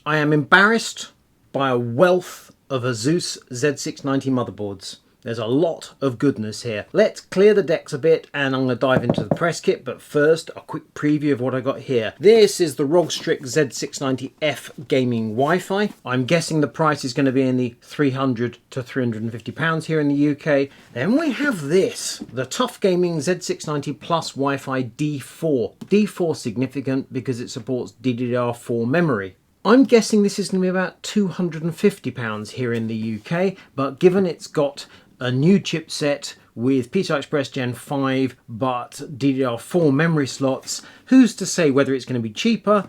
I am embarrassed by a wealth of ASUS Z690 motherboards. There's a lot of goodness here. Let's clear the decks a bit and I'm going to dive into the press kit, but first a quick preview of what I got here. This is the ROG Strix Z690 F gaming Wi-Fi. I'm guessing the price is going to be in the £300 to £350 here in the UK. Then we have this, the tough gaming Z690 Plus Wifi-D4. D4 significant because it supports DDR4 memory. I'm guessing this is going to be about £250 here in the UK, but given it's got a new chipset with PCI Express Gen 5 but DDR4 memory slots, who's to say whether it's going to be cheaper,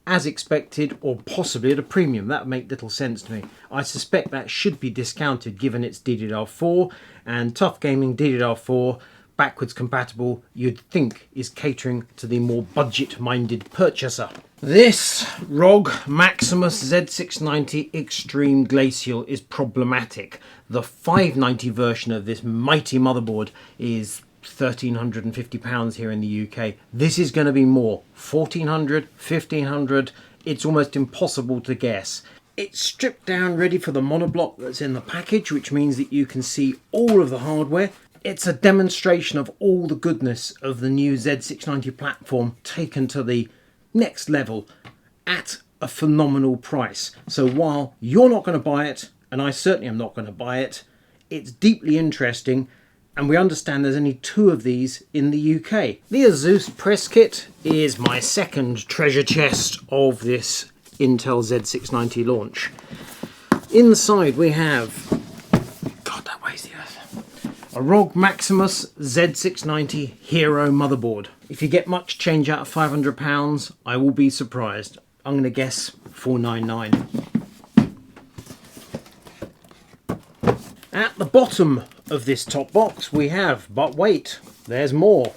as expected, or possibly at a premium? That would make little sense to me. I suspect that should be discounted given it's DDR4, and tough gaming DDR4 backwards compatible, you'd think is catering to the more budget-minded purchaser. This ROG Maximus Z690 Extreme Glacial is problematic. The 590 version of this mighty motherboard is £1,350 here in the UK. This is going to be more, £1,400, £1,500. It's almost impossible to guess. It's stripped down ready for the monoblock that's in the package, which means that you can see all of the hardware. It's a demonstration of all the goodness of the new Z690 platform taken to the next level at a phenomenal price. So while you're not going to buy it, and I certainly am not going to buy it, it's deeply interesting, and we understand there's only 2 of these in the UK. The ASUS Press Kit is my second treasure chest of this Intel Z690 launch. Inside we have, God, that weighs the earth, a ROG Maximus Z690 Hero motherboard. If you get much change out of £500, I will be surprised. I'm going to guess £499. At the bottom of this top box we have, but wait, there's more.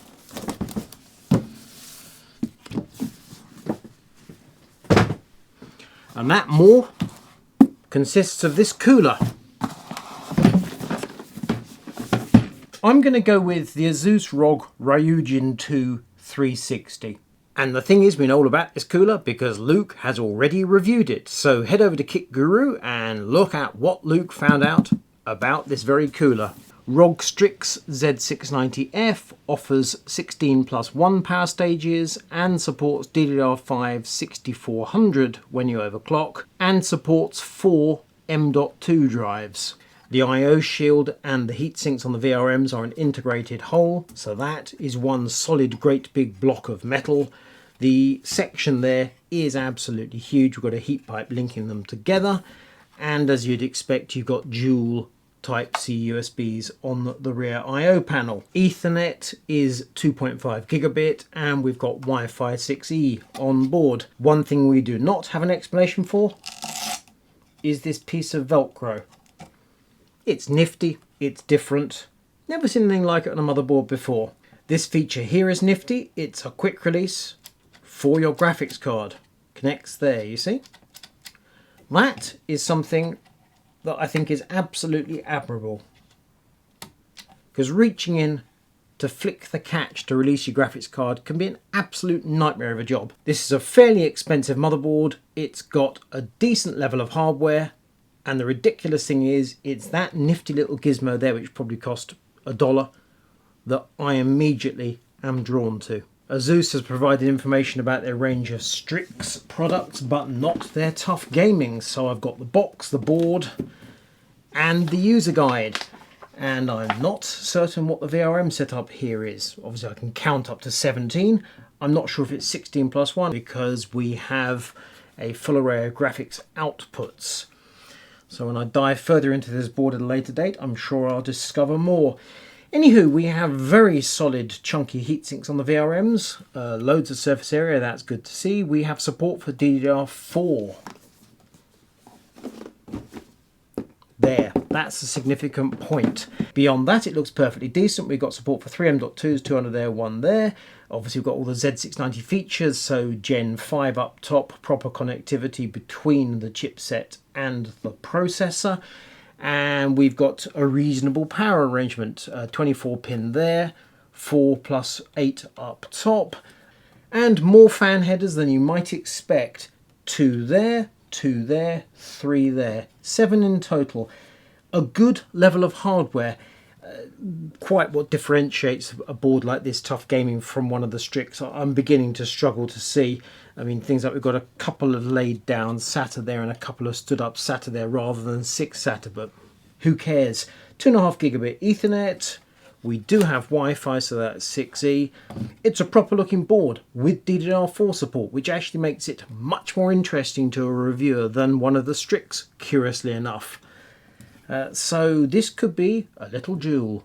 And that more consists of this cooler. I'm going to go with the ASUS ROG Ryujin II 360. And the thing is, we know all about this cooler because Luke has already reviewed it. So head over to Kitguru and look at what Luke found out about this very cooler. ROG Strix Z690 F offers 16+1 power stages and supports DDR5 6400 when you overclock, and supports 4 M.2 drives. The I/O shield and the heat sinks on the VRMs are an integrated whole, so that is one solid great big block of metal. The section there is absolutely huge. We've got a heat pipe linking them together, and as you'd expect, you've got dual Type-C USBs on the rear I/O panel. Ethernet is 2.5 gigabit, and we've got Wi-Fi 6E on board. One thing we do not have an explanation for is this piece of Velcro. It's nifty, it's different. Never seen anything like it on a motherboard before. This feature here is nifty. It's a quick release for your graphics card. Connects there, you see? That is something that I think is absolutely admirable. Because reaching in to flick the catch to release your graphics card can be an absolute nightmare of a job. This is a fairly expensive motherboard. It's got a decent level of hardware. And the ridiculous thing is, it's that nifty little gizmo there, which probably cost $1, that I immediately am drawn to. ASUS has provided information about their range of Strix products, but not their tough gaming. So I've got the box, the board, and the user guide. And I'm not certain what the VRM setup here is. Obviously I can count up to 17. I'm not sure if it's 16+1 because we have a full array of graphics outputs. So when I dive further into this board at a later date, I'm sure I'll discover more. Anywho, we have very solid chunky heatsinks on the VRMs, loads of surface area, that's good to see. We have support for DDR4. There, that's a significant point. Beyond that, it looks perfectly decent. We've got support for 3 M.2s, 2 under there, 1 there. Obviously, we've got all the Z690 features, so Gen 5 up top, proper connectivity between the chipset and the processor. And we've got a reasonable power arrangement, 24 pin there, 4 plus 8 up top, and more fan headers than you might expect. 2 there, 2 there, 3 there, 7 in total. A good level of hardware. Quite what differentiates a board like this, Tough Gaming, from one of the Strix. I'm beginning to struggle to see. I mean, things like we've got a couple of laid down SATA there and a couple of stood up SATA there rather than 6 SATA, but who cares? 2.5 gigabit Ethernet. We do have Wi-Fi, so that's 6E. It's a proper looking board with DDR4 support, which actually makes it much more interesting to a reviewer than one of the Strix, curiously enough. So this could be a little jewel.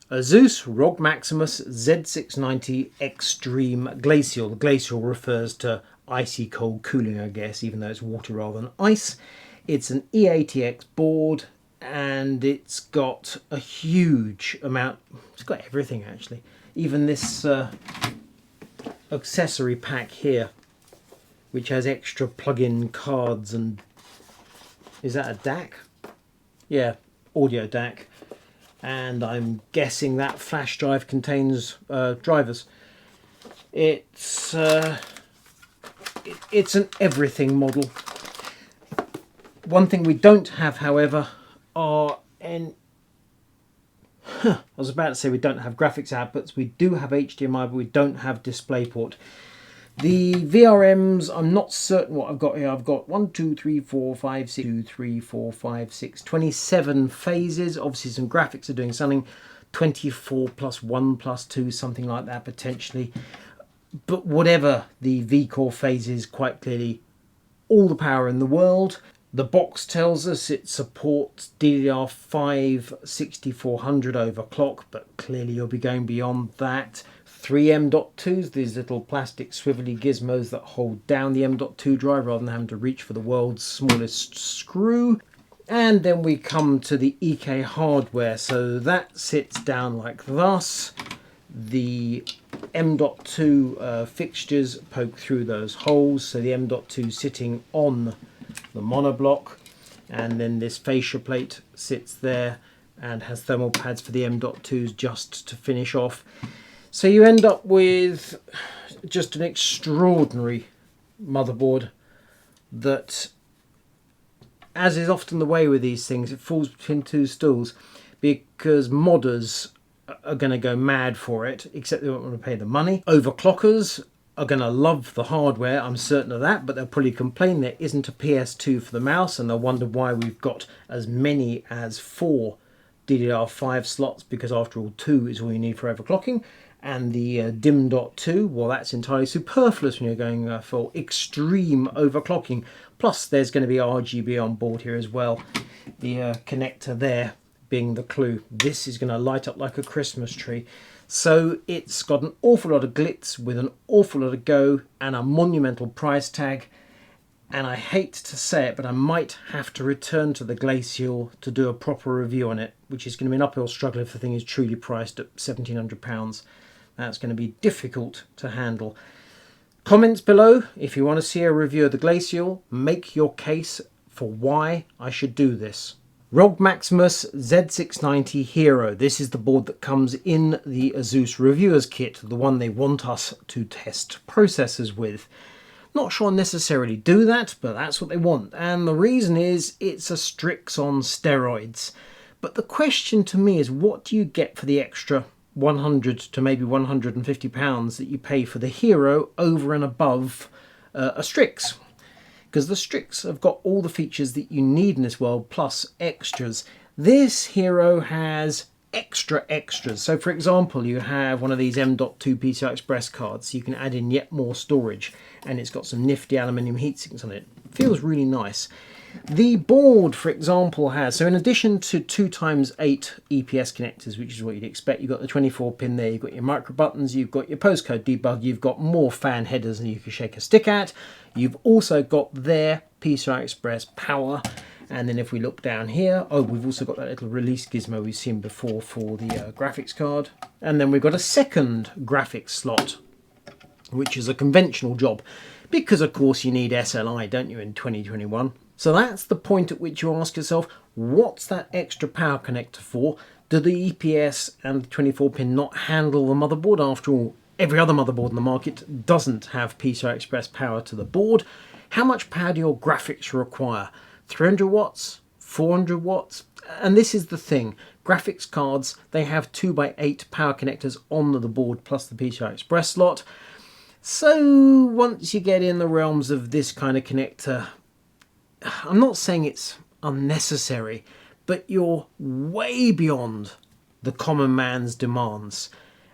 ASUS ROG Maximus Z690 Extreme Glacial. The glacial refers to icy cold cooling, I guess, even though it's water rather than ice. It's an E80X board, and it's got a huge amount. It's got everything, actually. Even this accessory pack here, which has extra plug-in cards and... is that a DAC? Yeah, audio DAC, and I'm guessing that flash drive contains drivers. It's an everything model. One thing we don't have, however, are I was about to say we don't have graphics outputs. We do have HDMI, but we don't have DisplayPort. The VRMs, I'm not certain what I've got here. I've got 1, 2, 3, 4, 5, 6, 2, 3, 4, 5, 6, 27 phases. Obviously some graphics are doing something. 24 plus 1 plus 2, something like that potentially. But whatever the V-core phase is, quite clearly all the power in the world. The box tells us it supports DDR5 6400 overclock, but clearly you'll be going beyond that. 3 M.2s, these little plastic swivelly gizmos that hold down the M.2 drive rather than having to reach for the world's smallest screw. And then we come to the EK hardware, so that sits down like thus. The M.2 fixtures poke through those holes, so the M.2 sitting on the monoblock, and then this fascia plate sits there and has thermal pads for the M.2s just to finish off. So you end up with just an extraordinary motherboard that, as is often the way with these things, it falls between two stools, because modders are going to go mad for it, except they won't want to pay the money. Overclockers are going to love the hardware, I'm certain of that, but they'll probably complain there isn't a PS2 for the mouse, and they'll wonder why we've got as many as 4 DDR5 slots, because after all 2 is all you need for overclocking. And the DIMM.2, well, that's entirely superfluous when you're going for extreme overclocking. Plus there's going to be RGB on board here as well. The connector there being the clue. This is going to light up like a Christmas tree. So it's got an awful lot of glitz with an awful lot of go and a monumental price tag. And I hate to say it, but I might have to return to the Glacial to do a proper review on it, which is going to be an uphill struggle if the thing is truly priced at £1,700. That's going to be difficult to handle. Comments below if you want to see a review of the Glacial. Make your case for why I should do this. ROG Maximus Z690 Hero. This is the board that comes in the ASUS Reviewers Kit, the one they want us to test processors with. Not sure I necessarily do that, but that's what they want. And the reason is it's a Strix on steroids. But the question to me is, what do you get for the extra 100 to maybe 150 pounds that you pay for the Hero over and above a Strix? Because the Strix have got all the features that you need in this world, plus extras. This Hero has extras. So for example, you have one of these M.2 PCI Express cards. You can add in yet more storage, and it's got some nifty aluminium heatsinks on it. Feels really nice. The board, for example, has, so in addition to 2x8 EPS connectors, which is what you'd expect, you've got the 24 pin there, you've got your micro buttons, you've got your postcode debug, you've got more fan headers than you can shake a stick at. You've also got their PCI Express power. And then if we look down here, oh, we've also got that little release gizmo we've seen before for the graphics card. And then we've got a second graphics slot, which is a conventional job, because of course you need SLI, don't you, in 2021. So that's the point at which you ask yourself, what's that extra power connector for? Do the EPS and the 24 pin not handle the motherboard? After all, every other motherboard in the market doesn't have PCI Express power to the board. How much power do your graphics require? 300 watts? 400 watts? And this is the thing, graphics cards, they have 2x8 power connectors on the board plus the PCI Express slot. So once you get in the realms of this kind of connector, I'm not saying it's unnecessary, but you're way beyond the common man's demands.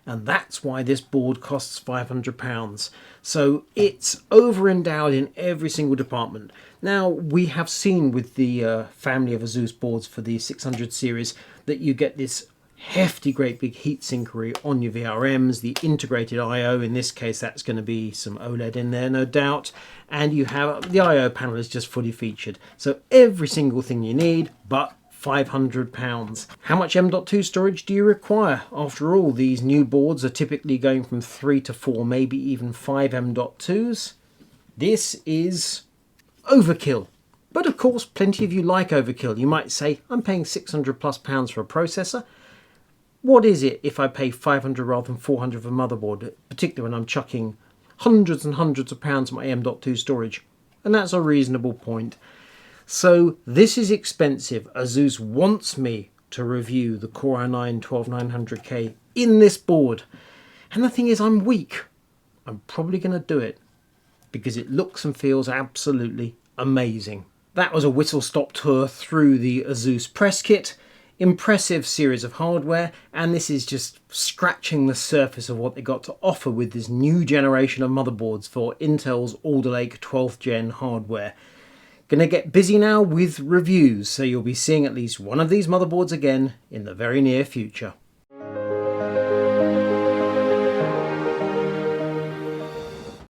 And that's why this board costs £500. So it's over-endowed in every single department. Now, we have seen with the family of ASUS boards for the 600 series that you get this hefty, great big heatsinkery on your VRMs, the integrated I/O, in this case that's going to be some OLED in there, no doubt, and you have the I/O panel is just fully featured. So every single thing you need, but £500. How much M.2 storage do you require? After all, these new boards are typically going from 3 to 4, maybe even 5 M.2s. This is overkill. But of course, plenty of you like overkill. You might say, I'm paying £600+ for a processor. What is it if I pay 500 rather than 400 for a motherboard, particularly when I'm chucking hundreds and hundreds of pounds at my M.2 storage? And that's a reasonable point. So this is expensive. ASUS wants me to review the Core i9-12900K in this board. And the thing is, I'm weak. I'm probably going to do it because it looks and feels absolutely amazing. That was a whistle-stop tour through the ASUS Press Kit. Impressive series of hardware, and this is just scratching the surface of what they got to offer with this new generation of motherboards for Intel's Alder Lake 12th gen hardware. Gonna get busy now with reviews, so you'll be seeing at least one of these motherboards again in the very near future.